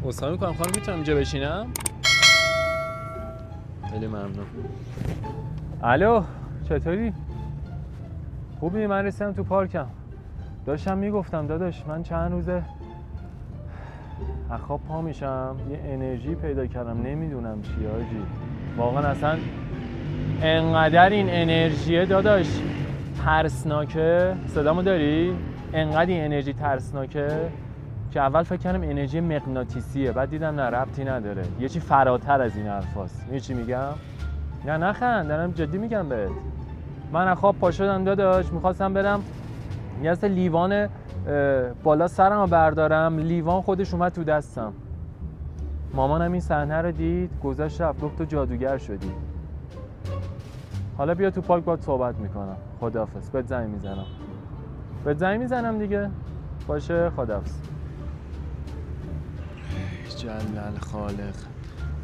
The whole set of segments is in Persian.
اصلا میکنم خانم میتونم اینجا بشینم؟ خیلی ممنون. الو چطوری؟ خوبی؟ من رسیدم تو پارکم. داشتم میگفتم داداش من چند روزه از خواب پا میشم یه انرژی پیدا کردم نمیدونم چی آجی. واقعا اصلا انقدر این انرژیه داداش ترسناکه. صدامو داری؟ انقدر این انرژی ترسناکه که اول فکر کردم انرژی مغناطیسیه، بعد دیدم نه ربطی نداره، یه چی فراتر از این حرفاست. می‌دونی چی میگم؟ نه نخند، دارم جدی میگم بهت. من از خواب پا شدم داداش، میخواستم برم یه اصلا لیوان بالا سرمو بردارم، لیوان خودش اومد تو دستم. مامانم این صحنه رو دید، گذاشت رفت، گفت تو جادوگر شدی. حالا بیا تو پارک باهات صحبت میکنم. خداحافظ. بهت زنگ میزنم دیگه. باشه خداحافظ. جلال خالق.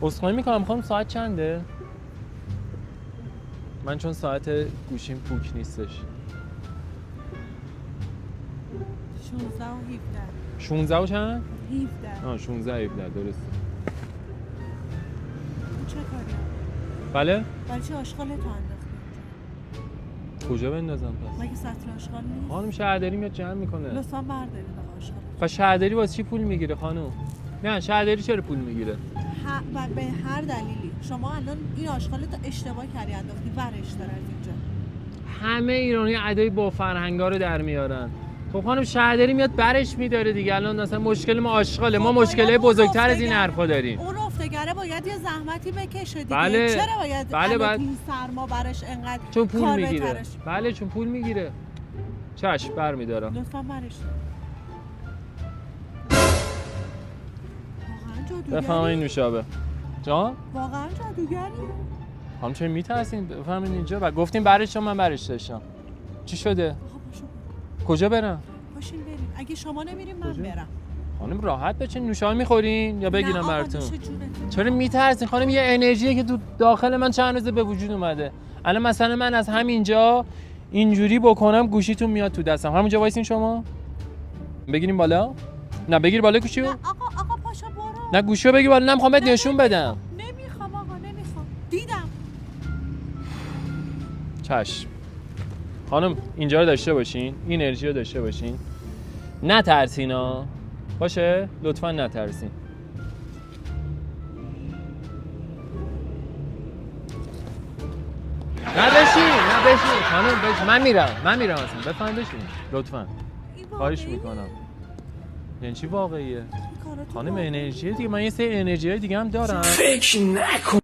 عذرخواهی میکنم خانم ساعت چنده؟ من چون ساعت گوشیم پوک نیستش. 16 و 17. 16 و چند؟ 17. 16 و 17 درسته. چه کاری؟ بله؟ برای چه آشغالت انداختی؟ کجا بندازم پس؟ مگه سطل آشغال نیست؟ خانم شهرداری میاد جمع میکنه. لطفاً بردارید آشغال. خب شهرداری واسه چی پول میگیره خانم؟ نه شهرداری چرا پول میگیره؟ به هر دلیلی شما الان این آشغالت اشتباه کردی انداختی، ورش داره از اینجا. همه ایرانی ادای با فرهنگا رو در میارن. خب خانم شهرداری میاد برش میداره دیگه. الان مثلا مشکل ما آشغاله، ما مشکل بزرگتر از این حرفا داریم. اون افتگره باید یه زحمتی بکشه دیگه. بله. چرا باید بله این سرما برش انقدر چون پول کار میگیره. بترش؟ بله چون پول میگیره. چشم برمیدارم. لطفاً برش بفهمین نوشابه. جان؟ واقعا جادوگری؟ خانم چرا میترسین؟ بفهمین اینجا و گفتیم برش شما من برش داشتم. چی شده؟ آقا پاشو. کجا برم؟ پاشین بریم. اگه شما نمیریم من برم. خانم راحت بچین. نوشابه میخورین یا بگیرم براتون؟ نه چرا میترسین خانم؟ یه انرژیه که تو داخل من چند روزه به وجود اومده. الان مثلا من از همینجا اینجوری بکنم گوشیتون میاد تو دستم. همونجا وایسین شما. بگیریم بالا؟ نه بگیر بالا گوشیو. نه آقا پاشو برو. نه گوشیو بگیر بالا. نمیخوام بهت نشون بدم. نمیخوام آقا نمیخوام. دیدم. چشم. خانم اینجا رو داشته باشین، این انرژی رو داشته باشین. نترسینا. باشه؟ لطفاً نترسین. نه بشین خانم بشین. من میرم اصلا. بفهم بشین لطفاً. خواهش میکنم. یعنی چی واقعیه؟ خانم انرژی دیگه، من یه سری انرژی دیگه هم دارم. فکر نکن.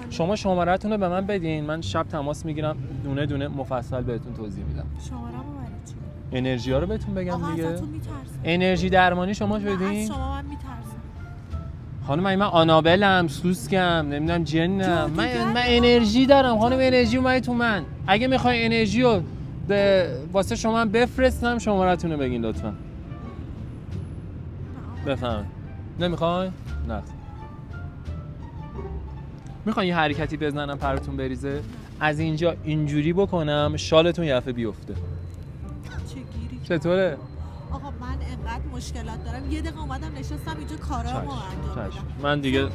شما شماره‌تون رو به من بدین، من شب تماس میگیرم دونه دونه مفصل بهتون توضیح میدم. شماره‌مو برای چی؟ انرژی ها رو بهتون بگم دیگه. ازتون میترسم. انرژی درمانی شما شدین؟ از شما من میترسم. خانم من آنابلم، سوسکم، نمیدونم جنم. من انرژی دارم خانم. انرژی اومده تو من. اگه میخوای انرژی رو واسه شما بفرستم شماره‌تون رو بگین لطفا. بفهم. نمیخوای؟ نه. میخوای یه حرکتی بزنم پراتون بریزه؟ از اینجا اینجوری بکنم شالتون یه دفعه بیفته. چه گیری؟ چطوره؟ آقا من انقدر مشکلات دارم. یه دقیقه اومدم نشستم اینجا کارامو انجام بدم. من دیگه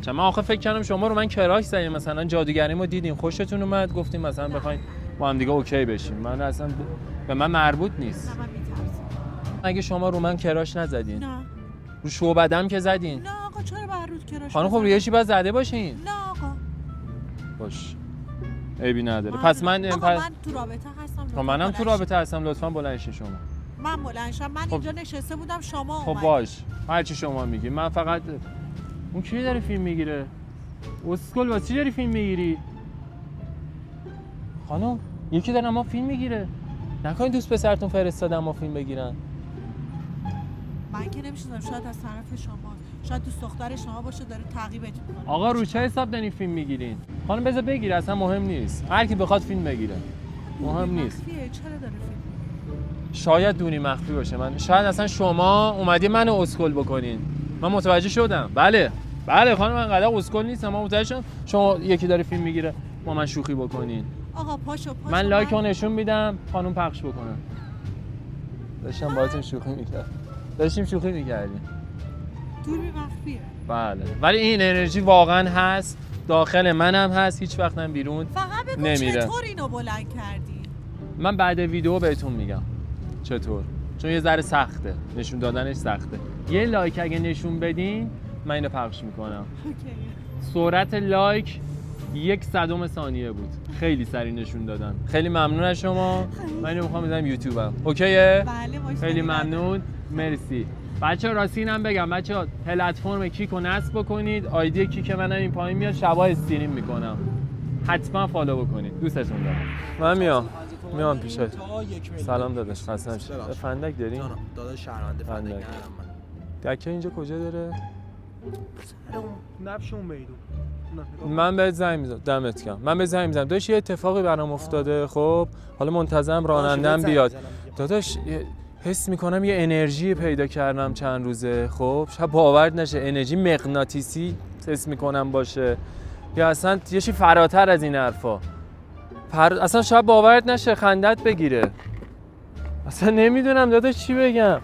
من آخه فکر کردم شما رو من کراش زدیم، مثلا جادوگریمو دیدین خوشتون اومد گفتیم مثلا بخواید با هم دیگه اوکی بشیم. من اصلا به من مربوط نیست. نه من میترسم. اگه شما رو من کراش نزدین. نه. رو شعبدم که زدین. نه آقا چرا بر رود کراش؟ خانم خب روی چی باید زده باشین؟ نه آقا. باش. عیبی نداره. پس من من تو رابطه هستم. منم تو رابطه هستم. لطفاً بلند شین شما. من بلند شم. من اینجا نشسته بودم شما خب باش. هر چی شما میگی. من فقط اون کی داره فیلم میگیره؟ اسکل واسه چی داری فیلم میگیری؟ خانم یکی داره ما فیلم میگیره. نکنین دوست پسرتون فرستادن ما فیلم بگیرن. من که نمیشدم. شاید از طرف شما، شاید دوست دختر شما باشه داره تعقیبت میکنه. آقا رو چه حساب دارین فیلم میگیرین؟ خانم بذار بگیره اصلا مهم نیست. هر کی بخواد فیلم بگیره. مهم نیست. چرا داره فیلم؟ شاید دونی مخفی باشه. من شاید اصلا شما اومدی منو اسکل بکنین. من متوجه شدم. بله خانم من قدر اسکل نیستم. من متوجه شدم شما یکی داره فیلم میگیره با من شوخی بکنین. آقا پاشو من لایک رو نشون میدم خانم پخش بکنن. داشتم باهاتون شوخی میکردم. داشتیم شوخی میکردیم. دوربین مخفیه. بله ولی این انرژی واقعا هست، داخل منم هست، هیچ وقتم بیرون فقط بگو نمیره. چطور اینو بلند کردی؟ من بعد ویدیو بهتون میگم چطور، چون یه ذره سخته، نشون دادنش سخته. یه لایک اگه نشون بدین من اینو پخش میکنم. اوکی. سرعت لایک 1/100 ثانیه بود، خیلی سریع نشون دادن. خیلی ممنون از شما. من اینو میخوام بذارم یوتیوبم. اوکیه؟ بله مشکلی خیلی نداره. ممنون، مرسی. بچه‌ها راستی اینم بگم، بچه‌ها پلتفرم کیکو نصب بکنید، آیدی کیک منم این پایین میاد، شبا استریم میکنم، حتما فالو بکنید. دوستتون دارم. من میام پیشت. سلام داداش، خسته نباشی. فندک دارین؟ داداش شهرونده فندک ندارم من. دکه اینجا کجا داره؟ نبش اون میدون. من بهت زنگ میزنم، دمت گرم. من بهت زنگ میزنم. داداش یه اتفاقی برام افتاده، خب حالا منتظرم رانندم بیاد. داداش حس میکنم یه انرژی پیدا کردم چند روزه، خب شاید باور نشه، انرژی مغناطیسی حس میکنم باشه، یا اصلا یه چیزی فراتر از این حرفا. اصلا شاید باورت نشه، خندت بگیره. اصلا نمیدونم داداش چی بگم.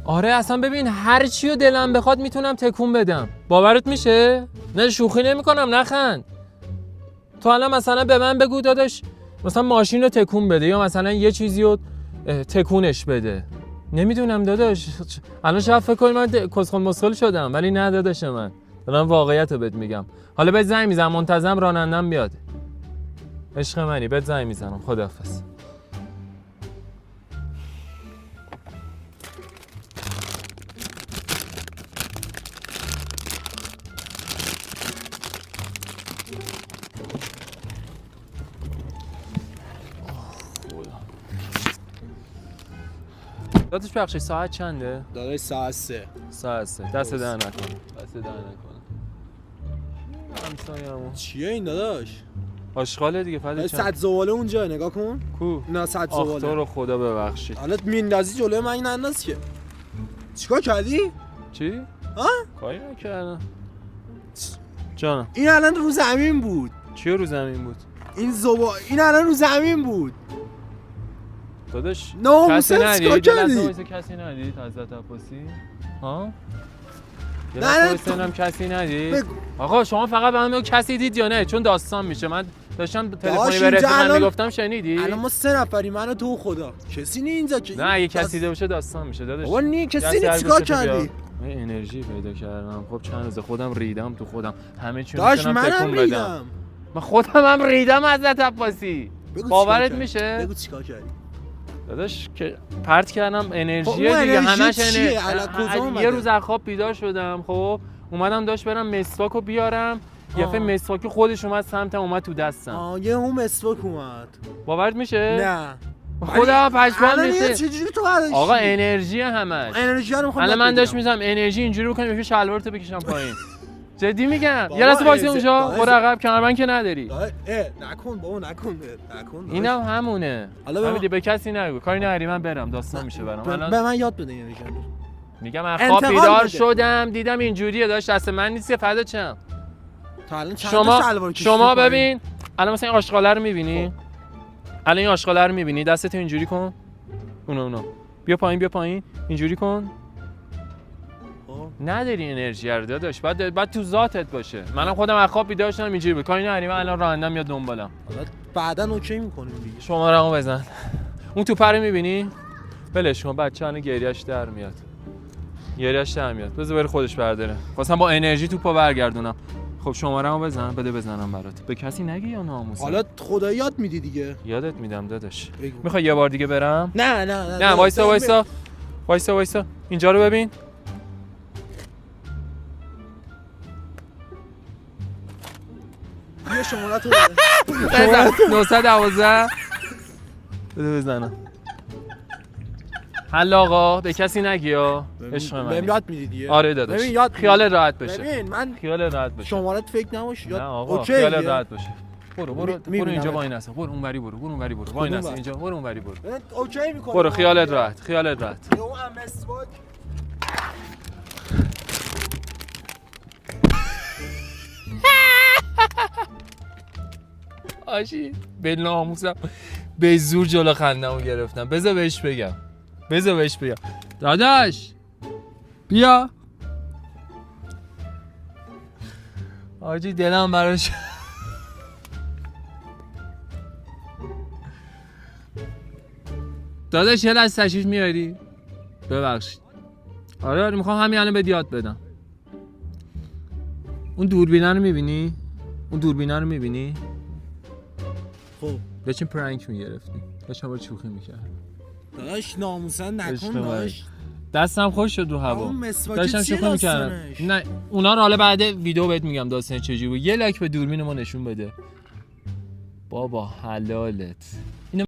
آره اصلا ببین هر چی رو دلم بخواد میتونم تکون بدم. باورت میشه؟ نه شوخی نمیکنم، نخند. تو الان مثلا به من بگو داداش مثلا ماشین رو تکون بده، یا مثلا یه چیزی رو تکونش بده. نمیدونم داداش، الان شاید فکر کنی من کسخل مسخل شدم، ولی نه داداش، من دارم واقعیت رو بهت میگم. حالا بهت زنگ میزنم، منتظرم رانندم بیاد. عشق منی، بهت زنگ میزنم. خداحافظ. داداش بخشی ساعت چنده؟ داداش ساعت 3. ساعت 3. دست در نکن. دست در نکن. همسایه‌مون چیه این داداش؟ آشغاله دیگه. فدی چند؟ صد زباله اونجا نگاه کن. کو؟ نه صد آخ زباله. تو رو خدا ببخشید. حالا میندازی جلوی من ننداز که. چیکار کردی؟ چی؟ ها؟ کاری نکردم. جانم. این الان رو زمین بود. چی رو زمین بود؟ این الان رو زمین بود. داداش ناموسن کسی چیکار ندید؟ کردی؟ کسی ندید حضرت عباسی؟ ها؟ یه نه، لحظه وایسا، کسی ندید؟ بگو. آقا شما فقط به من بگو کسی دید یا نه، چون داستان میشه. من داشتم تلفنی داش به اینجا رفیقم الان- میگفتم، شنیدی؟ الان ما 3 نفری، من و تو و خدا. کسی نی اینجا که. نه اگه کسی دیده باشه داستان میشه داداش. بابا نی کسی دست نی هر چیکار گوشه تو بیا. کردی؟ من انرژی پیدا کردم. خب چند روز خودم ریدم تو خودم، همه چی رو داش میتونم منم تکون بدم. ریدم. من خودم هم ریدم حضرت عباسی. بگو باورت چیکار کردی؟ میشه؟ بگو چیکار کردی؟ داش که پرت کردم انرژی خب دیگه، اون انرژی همش چیه؟ الان کجا یه اومده؟ روز از خواب بیدار شدم، خب اومدم داشت برم مسواکو بیارم، یه آه. فه مسواکی خودش اومد سمتم، اومد تو دستم. یه اون مسواک اومد. باورت میشه؟ نه. خودم پشمام الان یه میشه. چجوری تو برداشتی؟ آقا انرژی همش. انرژی رو میخوام. الان من داشت میزنم انرژی اینجوری بکنم که شلوارتو بکشم پایین. جدی میگم. بابا یه لحظه وایس انرژی- اونجا، باعث- برو عقب، کمربند که نداری. نکن بابا نکن. اینم همونه. حالا حالا به کسی نگو، کاری نداری، من برم، داستان میشه برام. به الان من یاد بده انرژی رو. میگم از خواب انتقال بیدار بده. شدم، دیدم اینجوریه، داشت دست من نیست که فدا چم. تا الان چند تا شلوار کشیدی شما پایین؟ ببین الان مثلا این آشغاله رو میبینی؟ الان این آشغاله رو میبینی؟ دستتو اینجوری کن. اونو بیا پایین اینجوری کن. نداری انرژی رو داداش، بعد تو ذاتت باشه. منم خودم از خواب بیدار شدم اینجوری بود. کاری نداری، من الان رانندم یا دنبالم. حالا بعداً اوکی میکنیم دیگه. شماره‌مو بزن. اون توپه رو میبینی؟ ولش کن، بچه‌ها گریه‌اش در میاد. بذار بره خودش برداره. خواستم با انرژی توپو برگردونم. خب شماره‌مو بزن، بده بزنم برات. به کسی نگی یا ناموسم؟ حالا خدایی یاد میدی دیگه. یادت میدم داداش. بگو. میخوای یه بار دیگه برم؟ نه وایسا. اینجا رو ببین. بیا شماره تو بزن 912. بده بزنم. حل آقا، به کسی نگی ها. عشق بهم من. یاد میدی دیگه. آره داداش. ببین یاد خیال راحت بشه. ببین من خیال راحت بشه. شمارت فکر نباشه. نه یاد آقا، اوکی خیال دیگه. راحت باشه. برو میبینم. اینجا وای نسا. برو اونوری برو. وای نسا بر؟ اینجا. برو اونوری برو. اوکی میکنم. برو خیالت راحت. اون مسواک. آشی به ناموسم به زور جلو خندمو گرفتم. بذار بهش بگم. داداش بیا. آجی دلم براش داداش یه لحظه تشریف میاری؟ ببخشید. آره میخوام همین الان بهت یاد بدم. اون دوربینه رو میبینی؟ خب داشتیم پرانک میگرفتیم. داشتم با شوخی میکردم. داداش ناموسن نکن عشق داداش. دستم خوش شد رو هوا. اون مسواک داشتم چیه شوخی میکردم. داستانش؟ نه اونا رو حالا بعد ویدیو بهت میگم داستان چجوری بود. یه لایک به دوربین ما نشون بده. بابا حلالت.